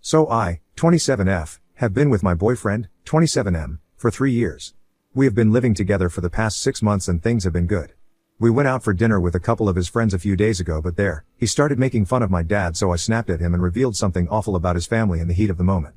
So I, 27F, have been with my boyfriend, 27M, for 3 years. We have been living together for the past 6 months and things have been good. We went out for dinner with a couple of his friends a few days ago, but there, he started making fun of my dad, so I snapped at him and revealed something awful about his family in the heat of the moment.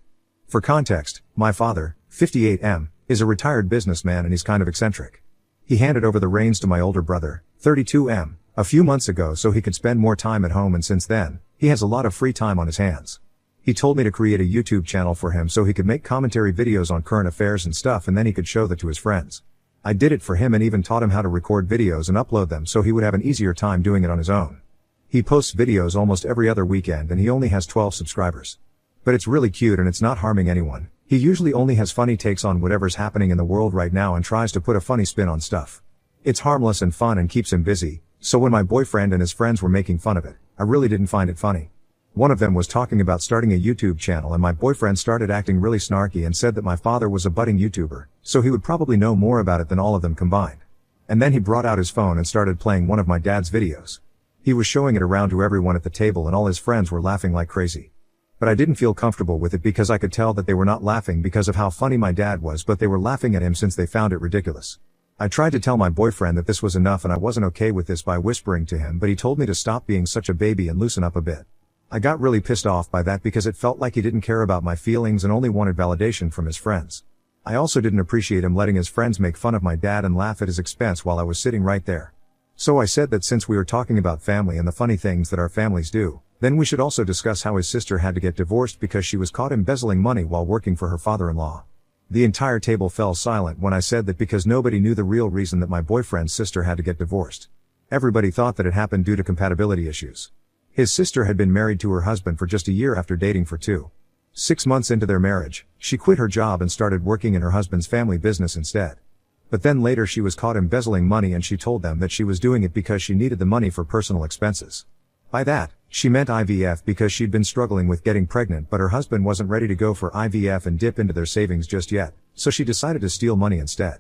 For context, my father, 58M, is a retired businessman and he's kind of eccentric. He handed over the reins to my older brother, 32M, a few months ago so he could spend more time at home, and since then, he has a lot of free time on his hands. He told me to create a YouTube channel for him so he could make commentary videos on current affairs and stuff, and then he could show that to his friends. I did it for him and even taught him how to record videos and upload them so he would have an easier time doing it on his own. He posts videos almost every other weekend and he only has 12 subscribers. But it's really cute and it's not harming anyone. He usually only has funny takes on whatever's happening in the world right now and tries to put a funny spin on stuff. It's harmless and fun and keeps him busy, so when my boyfriend and his friends were making fun of it, I really didn't find it funny. One of them was talking about starting a YouTube channel and my boyfriend started acting really snarky and said that my father was a budding YouTuber, so he would probably know more about it than all of them combined. And then he brought out his phone and started playing one of my dad's videos. He was showing it around to everyone at the table and all his friends were laughing like crazy. But I didn't feel comfortable with it because I could tell that they were not laughing because of how funny my dad was, but they were laughing at him since they found it ridiculous. I tried to tell my boyfriend that this was enough and I wasn't okay with this by whispering to him, but he told me to stop being such a baby and loosen up a bit. I got really pissed off by that because it felt like he didn't care about my feelings and only wanted validation from his friends. I also didn't appreciate him letting his friends make fun of my dad and laugh at his expense while I was sitting right there. So I said that since we were talking about family and the funny things that our families do, then we should also discuss how his sister had to get divorced because she was caught embezzling money while working for her father-in-law. The entire table fell silent when I said that because nobody knew the real reason that my boyfriend's sister had to get divorced. Everybody thought that it happened due to compatibility issues. His sister had been married to her husband for just a year after dating for 6 months into their marriage, she quit her job and started working in her husband's family business instead. But then later she was caught embezzling money and she told them that she was doing it because she needed the money for personal expenses. By that, she meant IVF because she'd been struggling with getting pregnant, but her husband wasn't ready to go for IVF and dip into their savings just yet, so she decided to steal money instead.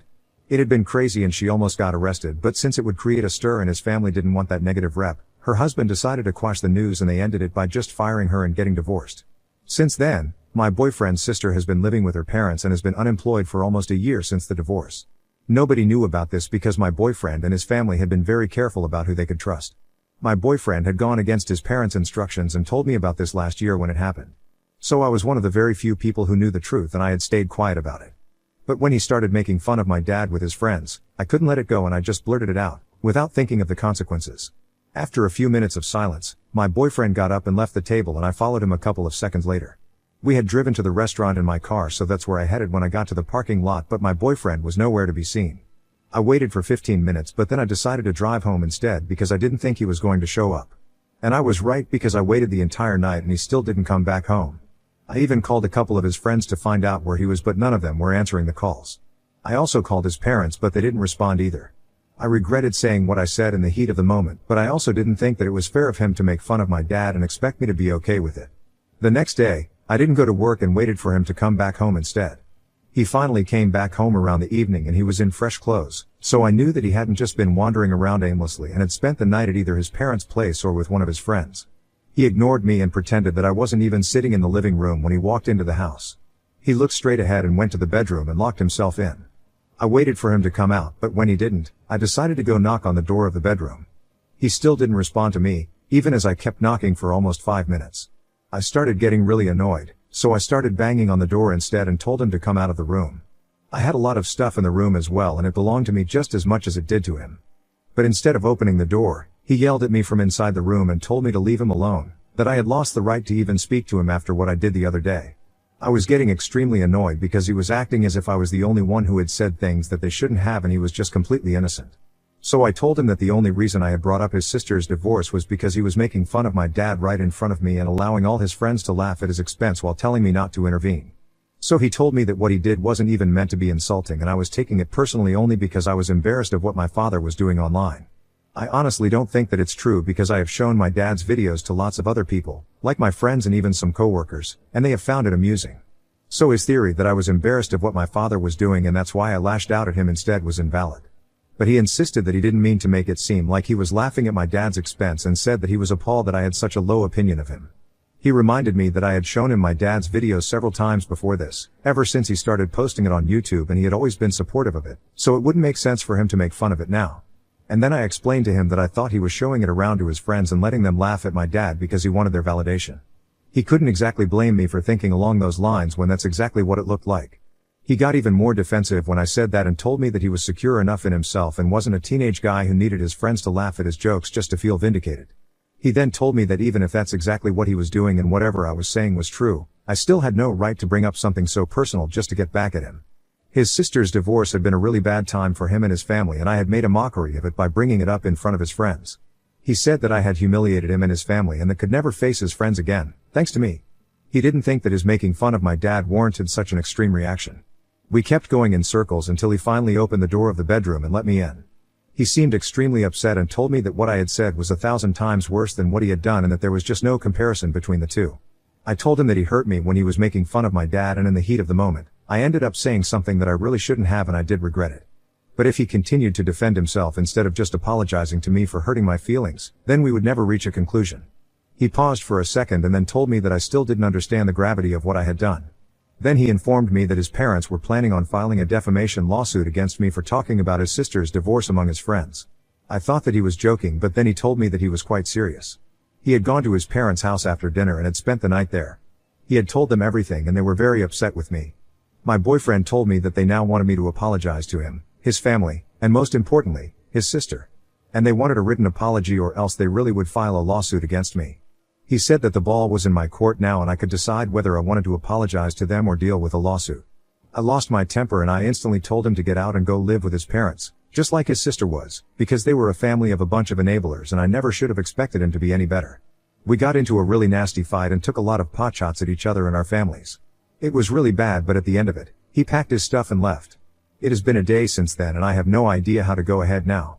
It had been crazy and she almost got arrested, but since it would create a stir and his family didn't want that negative rep, her husband decided to quash the news and they ended it by just firing her and getting divorced. Since then, my boyfriend's sister has been living with her parents and has been unemployed for almost a year since the divorce. Nobody knew about this because my boyfriend and his family had been very careful about who they could trust. My boyfriend had gone against his parents' instructions and told me about this last year when it happened. So I was one of the very few people who knew the truth and I had stayed quiet about it. But when he started making fun of my dad with his friends, I couldn't let it go and I just blurted it out, without thinking of the consequences. After a few minutes of silence, my boyfriend got up and left the table and I followed him a couple of seconds later. We had driven to the restaurant in my car, so that's where I headed when I got to the parking lot, but my boyfriend was nowhere to be seen. I waited for 15 minutes but then I decided to drive home instead because I didn't think he was going to show up. And I was right because I waited the entire night and he still didn't come back home. I even called a couple of his friends to find out where he was, but none of them were answering the calls. I also called his parents but they didn't respond either. I regretted saying what I said in the heat of the moment, but I also didn't think that it was fair of him to make fun of my dad and expect me to be okay with it. The next day, I didn't go to work and waited for him to come back home instead. He finally came back home around the evening and he was in fresh clothes, so I knew that he hadn't just been wandering around aimlessly and had spent the night at either his parents' place or with one of his friends. He ignored me and pretended that I wasn't even sitting in the living room when he walked into the house. He looked straight ahead and went to the bedroom and locked himself in. I waited for him to come out, but when he didn't, I decided to go knock on the door of the bedroom. He still didn't respond to me, even as I kept knocking for almost 5 minutes. I started getting really annoyed, so I started banging on the door instead and told him to come out of the room. I had a lot of stuff in the room as well and it belonged to me just as much as it did to him. But instead of opening the door, he yelled at me from inside the room and told me to leave him alone, that I had lost the right to even speak to him after what I did the other day. I was getting extremely annoyed because he was acting as if I was the only one who had said things that they shouldn't have and he was just completely innocent. So I told him that the only reason I had brought up his sister's divorce was because he was making fun of my dad right in front of me and allowing all his friends to laugh at his expense while telling me not to intervene. So he told me that what he did wasn't even meant to be insulting and I was taking it personally only because I was embarrassed of what my father was doing online. I honestly don't think that it's true because I have shown my dad's videos to lots of other people, like my friends and even some coworkers, and they have found it amusing. So his theory that I was embarrassed of what my father was doing and that's why I lashed out at him instead was invalid. But he insisted that he didn't mean to make it seem like he was laughing at my dad's expense and said that he was appalled that I had such a low opinion of him. He reminded me that I had shown him my dad's videos several times before this, ever since he started posting it on YouTube, and he had always been supportive of it, so it wouldn't make sense for him to make fun of it now. And then I explained to him that I thought he was showing it around to his friends and letting them laugh at my dad because he wanted their validation. He couldn't exactly blame me for thinking along those lines when that's exactly what it looked like. He got even more defensive when I said that and told me that he was secure enough in himself and wasn't a teenage guy who needed his friends to laugh at his jokes just to feel vindicated. He then told me that even if that's exactly what he was doing and whatever I was saying was true, I still had no right to bring up something so personal just to get back at him. His sister's divorce had been a really bad time for him and his family, and I had made a mockery of it by bringing it up in front of his friends. He said that I had humiliated him and his family and that could never face his friends again, thanks to me. He didn't think that his making fun of my dad warranted such an extreme reaction. We kept going in circles until he finally opened the door of the bedroom and let me in. He seemed extremely upset and told me that what I had said was 1,000 times worse than what he had done and that there was just no comparison between the two. I told him that he hurt me when he was making fun of my dad, and in the heat of the moment, I ended up saying something that I really shouldn't have, and I did regret it. But if he continued to defend himself instead of just apologizing to me for hurting my feelings, then we would never reach a conclusion. He paused for a second and then told me that I still didn't understand the gravity of what I had done. Then he informed me that his parents were planning on filing a defamation lawsuit against me for talking about his sister's divorce among his friends. I thought that he was joking, but then he told me that he was quite serious. He had gone to his parents' house after dinner and had spent the night there. He had told them everything and they were very upset with me. My boyfriend told me that they now wanted me to apologize to him, his family, and most importantly, his sister. And they wanted a written apology or else they really would file a lawsuit against me. He said that the ball was in my court now and I could decide whether I wanted to apologize to them or deal with a lawsuit. I lost my temper and I instantly told him to get out and go live with his parents, just like his sister was, because they were a family of a bunch of enablers and I never should have expected him to be any better. We got into a really nasty fight and took a lot of potshots at each other and our families. It was really bad, but at the end of it, he packed his stuff and left. It has been a day since then and I have no idea how to go ahead now.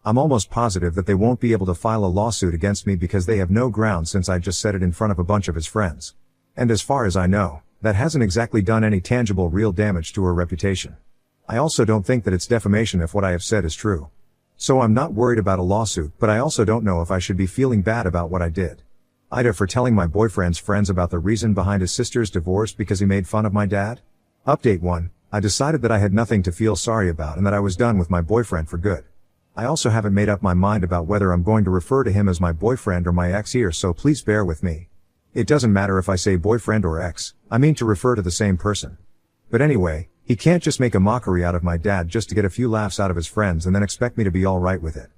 I'm almost positive that they won't be able to file a lawsuit against me because they have no ground since I just said it in front of a bunch of his friends. And as far as I know, that hasn't exactly done any tangible real damage to her reputation. I also don't think that it's defamation if what I have said is true. So I'm not worried about a lawsuit, but I also don't know if I should be feeling bad about what I did. Either for telling my boyfriend's friends about the reason behind his sister's divorce because he made fun of my dad. Update 1. I decided that I had nothing to feel sorry about and that I was done with my boyfriend for good. I also haven't made up my mind about whether I'm going to refer to him as my boyfriend or my ex here, so please bear with me. It doesn't matter if I say boyfriend or ex, I mean to refer to the same person. But anyway, he can't just make a mockery out of my dad just to get a few laughs out of his friends and then expect me to be alright with it.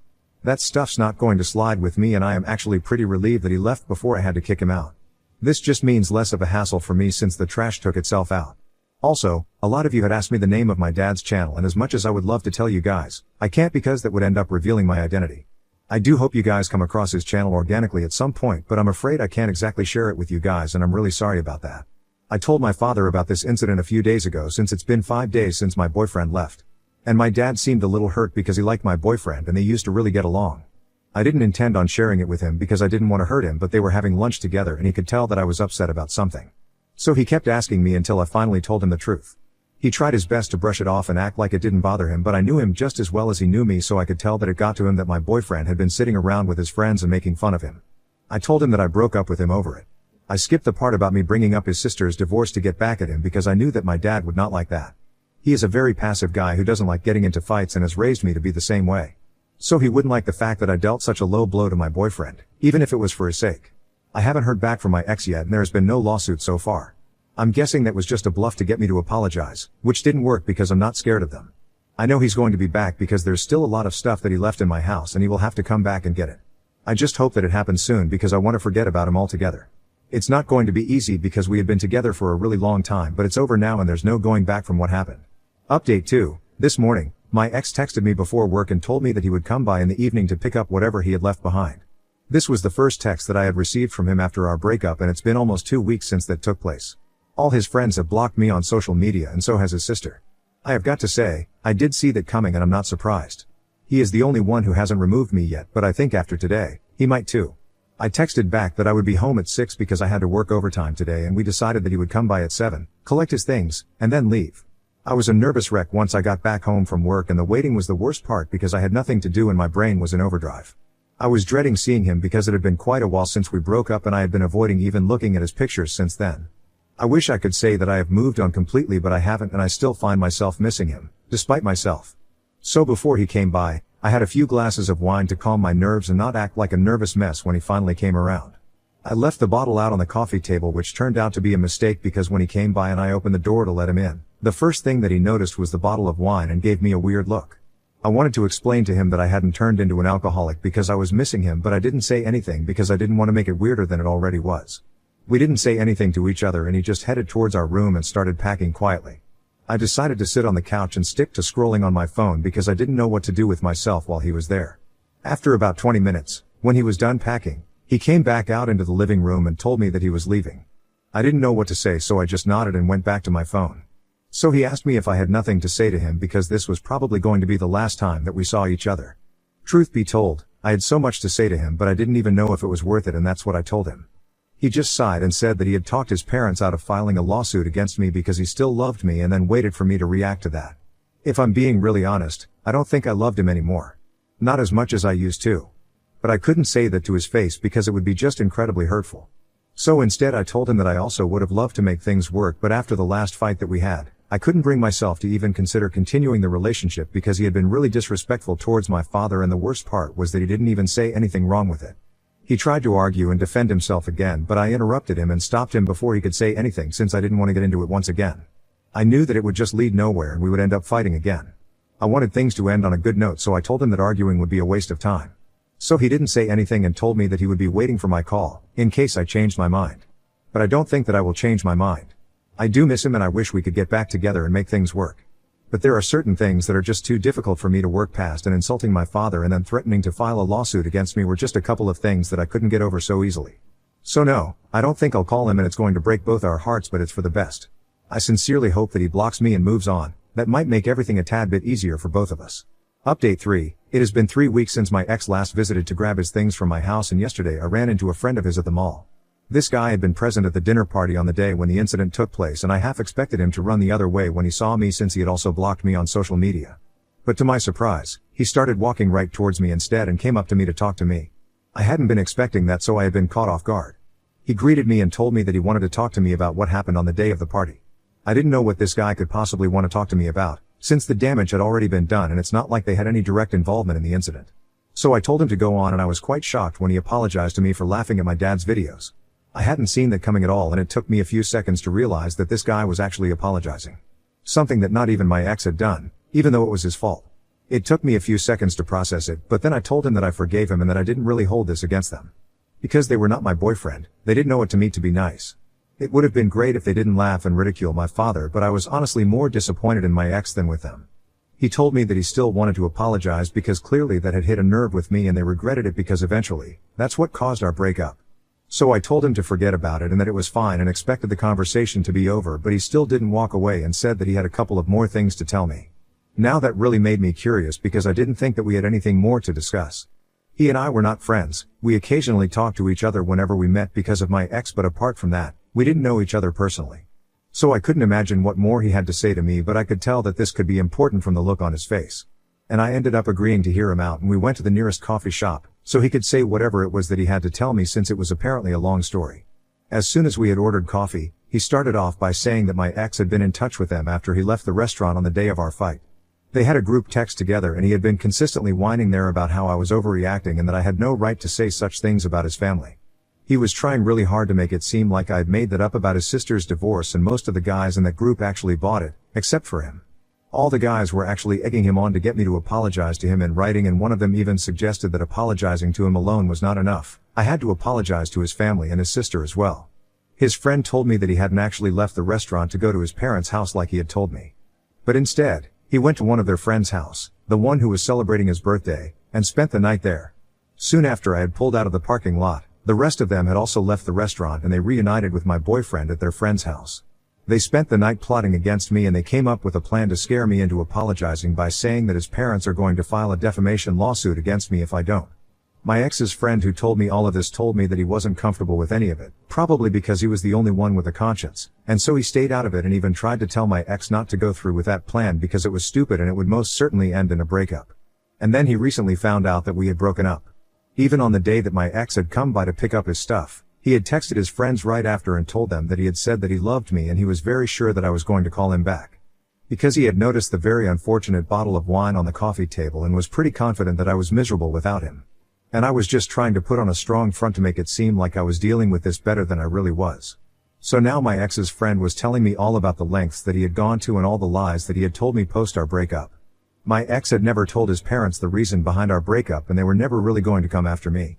That stuff's not going to slide with me and I am actually pretty relieved that he left before I had to kick him out. This just means less of a hassle for me since the trash took itself out. Also, a lot of you had asked me the name of my dad's channel, and as much as I would love to tell you guys, I can't because that would end up revealing my identity. I do hope you guys come across his channel organically at some point, but I'm afraid I can't exactly share it with you guys and I'm really sorry about that. I told my father about this incident a few days ago since it's been 5 days since my boyfriend left. And my dad seemed a little hurt because he liked my boyfriend and they used to really get along. I didn't intend on sharing it with him because I didn't want to hurt him, but they were having lunch together and he could tell that I was upset about something. So he kept asking me until I finally told him the truth. He tried his best to brush it off and act like it didn't bother him, but I knew him just as well as he knew me, so I could tell that it got to him that my boyfriend had been sitting around with his friends and making fun of him. I told him that I broke up with him over it. I skipped the part about me bringing up his sister's divorce to get back at him because I knew that my dad would not like that. He is a very passive guy who doesn't like getting into fights and has raised me to be the same way. So he wouldn't like the fact that I dealt such a low blow to my boyfriend, even if it was for his sake. I haven't heard back from my ex yet and there has been no lawsuit so far. I'm guessing that was just a bluff to get me to apologize, which didn't work because I'm not scared of them. I know he's going to be back because there's still a lot of stuff that he left in my house and he will have to come back and get it. I just hope that it happens soon because I want to forget about him altogether. It's not going to be easy because we had been together for a really long time, but it's over now and there's no going back from what happened. Update 2. This morning, my ex texted me before work and told me that he would come by in the evening to pick up whatever he had left behind. This was the first text that I had received from him after our breakup and it's been almost 2 weeks since that took place. All his friends have blocked me on social media and so has his sister. I have got to say, I did see that coming and I'm not surprised. He is the only one who hasn't removed me yet, but I think after today, he might too. I texted back that I would be home at 6 because I had to work overtime today and we decided that he would come by at 7, collect his things, and then leave. I was a nervous wreck once I got back home from work and the waiting was the worst part because I had nothing to do and my brain was in overdrive. I was dreading seeing him because it had been quite a while since we broke up and I had been avoiding even looking at his pictures since then. I wish I could say that I have moved on completely, but I haven't, and I still find myself missing him, despite myself. So before he came by, I had a few glasses of wine to calm my nerves and not act like a nervous mess when he finally came around. I left the bottle out on the coffee table, which turned out to be a mistake because when he came by and I opened the door to let him in, the first thing that he noticed was the bottle of wine and gave me a weird look. I wanted to explain to him that I hadn't turned into an alcoholic because I was missing him, but I didn't say anything because I didn't want to make it weirder than it already was. We didn't say anything to each other and he just headed towards our room and started packing quietly. I decided to sit on the couch and stick to scrolling on my phone because I didn't know what to do with myself while he was there. After about 20 minutes, when he was done packing, he came back out into the living room and told me that he was leaving. I didn't know what to say, so I just nodded and went back to my phone. So he asked me if I had nothing to say to him because this was probably going to be the last time that we saw each other. Truth be told, I had so much to say to him, but I didn't even know if it was worth it, and that's what I told him. He just sighed and said that he had talked his parents out of filing a lawsuit against me because he still loved me and then waited for me to react to that. If I'm being really honest, I don't think I loved him anymore. Not as much as I used to. But I couldn't say that to his face because it would be just incredibly hurtful. So instead I told him that I also would have loved to make things work, but after the last fight that we had, I couldn't bring myself to even consider continuing the relationship because he had been really disrespectful towards my father, and the worst part was that he didn't even say anything wrong with it. He tried to argue and defend himself again, but I interrupted him and stopped him before he could say anything since I didn't want to get into it once again. I knew that it would just lead nowhere and we would end up fighting again. I wanted things to end on a good note, so I told him that arguing would be a waste of time. So he didn't say anything and told me that he would be waiting for my call, in case I changed my mind. But I don't think that I will change my mind. I do miss him and I wish we could get back together and make things work. But there are certain things that are just too difficult for me to work past, and insulting my father and then threatening to file a lawsuit against me were just a couple of things that I couldn't get over so easily. So no, I don't think I'll call him, and it's going to break both our hearts, but it's for the best. I sincerely hope that he blocks me and moves on. That might make everything a tad bit easier for both of us. Update 3. It has been 3 weeks since my ex last visited to grab his things from my house, and yesterday I ran into a friend of his at the mall. This guy had been present at the dinner party on the day when the incident took place, and I half expected him to run the other way when he saw me, since he had also blocked me on social media. But to my surprise, he started walking right towards me instead and came up to me to talk to me. I hadn't been expecting that, so I had been caught off guard. He greeted me and told me that he wanted to talk to me about what happened on the day of the party. I didn't know what this guy could possibly want to talk to me about, since the damage had already been done and it's not like they had any direct involvement in the incident. So I told him to go on, and I was quite shocked when he apologized to me for laughing at my dad's videos. I hadn't seen that coming at all, and it took me a few seconds to realize that this guy was actually apologizing. Something that not even my ex had done, even though it was his fault. It took me a few seconds to process it, but then I told him that I forgave him and that I didn't really hold this against them. Because they were not my boyfriend, they didn't know what to me to be nice. It would have been great if they didn't laugh and ridicule my father, but I was honestly more disappointed in my ex than with them. He told me that he still wanted to apologize because clearly that had hit a nerve with me and they regretted it because eventually, that's what caused our breakup. So I told him to forget about it and that it was fine and expected the conversation to be over, but he still didn't walk away and said that he had a couple of more things to tell me. Now that really made me curious because I didn't think that we had anything more to discuss. He and I were not friends. We occasionally talked to each other whenever we met because of my ex, but apart from that, we didn't know each other personally. So I couldn't imagine what more he had to say to me, but I could tell that this could be important from the look on his face. And I ended up agreeing to hear him out, and we went to the nearest coffee shop, so he could say whatever it was that he had to tell me, since it was apparently a long story. As soon as we had ordered coffee, he started off by saying that my ex had been in touch with them after he left the restaurant on the day of our fight. They had a group text together and he had been consistently whining there about how I was overreacting and that I had no right to say such things about his family. He was trying really hard to make it seem like I had made that up about his sister's divorce, and most of the guys in that group actually bought it, except for him. All the guys were actually egging him on to get me to apologize to him in writing, and one of them even suggested that apologizing to him alone was not enough. I had to apologize to his family and his sister as well. His friend told me that he hadn't actually left the restaurant to go to his parents' house like he had told me. But instead, he went to one of their friends' house, the one who was celebrating his birthday, and spent the night there. Soon after I had pulled out of the parking lot, the rest of them had also left the restaurant and they reunited with my boyfriend at their friend's house. They spent the night plotting against me, and they came up with a plan to scare me into apologizing by saying that his parents are going to file a defamation lawsuit against me if I don't. My ex's friend who told me all of this told me that he wasn't comfortable with any of it, probably because he was the only one with a conscience, and so he stayed out of it and even tried to tell my ex not to go through with that plan because it was stupid and it would most certainly end in a breakup. And then he recently found out that we had broken up. Even on the day that my ex had come by to pick up his stuff, he had texted his friends right after and told them that he had said that he loved me and he was very sure that I was going to call him back. Because he had noticed the very unfortunate bottle of wine on the coffee table and was pretty confident that I was miserable without him. And I was just trying to put on a strong front to make it seem like I was dealing with this better than I really was. So now my ex's friend was telling me all about the lengths that he had gone to and all the lies that he had told me post our breakup. My ex had never told his parents the reason behind our breakup and they were never really going to come after me.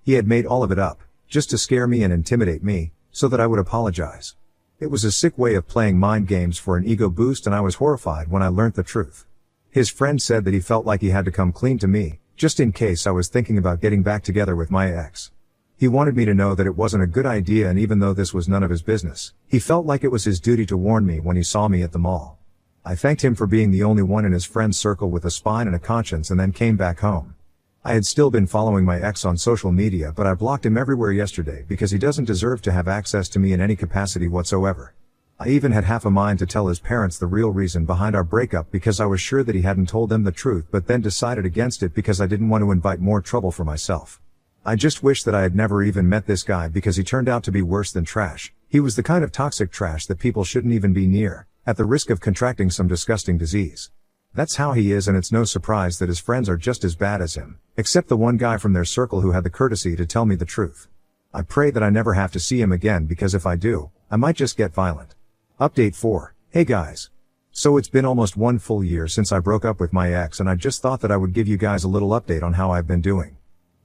He had made all of it up, just to scare me and intimidate me, so that I would apologize. It was a sick way of playing mind games for an ego boost and I was horrified when I learnt the truth. His friend said that he felt like he had to come clean to me, just in case I was thinking about getting back together with my ex. He wanted me to know that it wasn't a good idea and even though this was none of his business, he felt like it was his duty to warn me when he saw me at the mall. I thanked him for being the only one in his friend's circle with a spine and a conscience and then came back home. I had still been following my ex on social media but I blocked him everywhere yesterday because he doesn't deserve to have access to me in any capacity whatsoever. I even had half a mind to tell his parents the real reason behind our breakup because I was sure that he hadn't told them the truth but then decided against it because I didn't want to invite more trouble for myself. I just wish that I had never even met this guy because he turned out to be worse than trash. He was the kind of toxic trash that people shouldn't even be near, at the risk of contracting some disgusting disease. That's how he is and it's no surprise that his friends are just as bad as him, except the one guy from their circle who had the courtesy to tell me the truth. I pray that I never have to see him again because if I do, I might just get violent. Update 4. Hey guys. So it's been almost 1 full year since I broke up with my ex and I just thought that I would give you guys a little update on how I've been doing.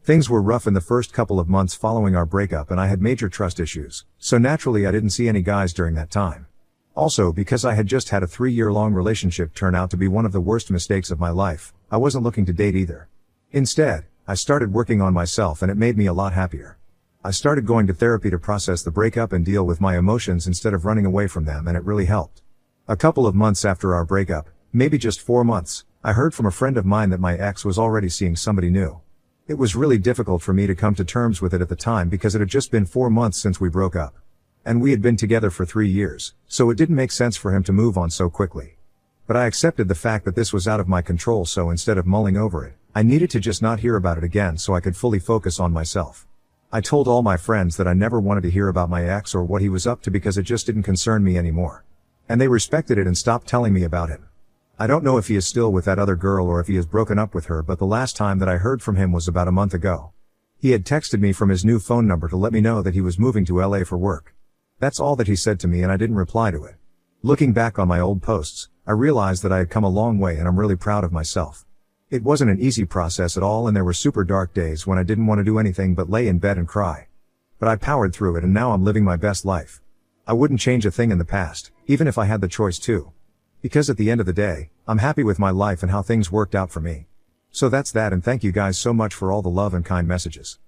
Things were rough in the first couple of months following our breakup and I had major trust issues, so naturally I didn't see any guys during that time. Also, because I had just had a 3-year-long relationship turn out to be one of the worst mistakes of my life, I wasn't looking to date either. Instead, I started working on myself and it made me a lot happier. I started going to therapy to process the breakup and deal with my emotions instead of running away from them and it really helped. A couple of months after our breakup, maybe just 4 months, I heard from a friend of mine that my ex was already seeing somebody new. It was really difficult for me to come to terms with it at the time because it had just been 4 months since we broke up. And we had been together for 3 years, so it didn't make sense for him to move on so quickly. But I accepted the fact that this was out of my control, so instead of mulling over it, I needed to just not hear about it again so I could fully focus on myself. I told all my friends that I never wanted to hear about my ex or what he was up to because it just didn't concern me anymore. And they respected it and stopped telling me about him. I don't know if he is still with that other girl or if he has broken up with her, but the last time that I heard from him was about a month ago. He had texted me from his new phone number to let me know that he was moving to LA for work. That's all that he said to me and I didn't reply to it. Looking back on my old posts, I realized that I had come a long way and I'm really proud of myself. It wasn't an easy process at all and there were super dark days when I didn't want to do anything but lay in bed and cry. But I powered through it and now I'm living my best life. I wouldn't change a thing in the past, even if I had the choice to. Because at the end of the day, I'm happy with my life and how things worked out for me. So that's that and thank you guys so much for all the love and kind messages.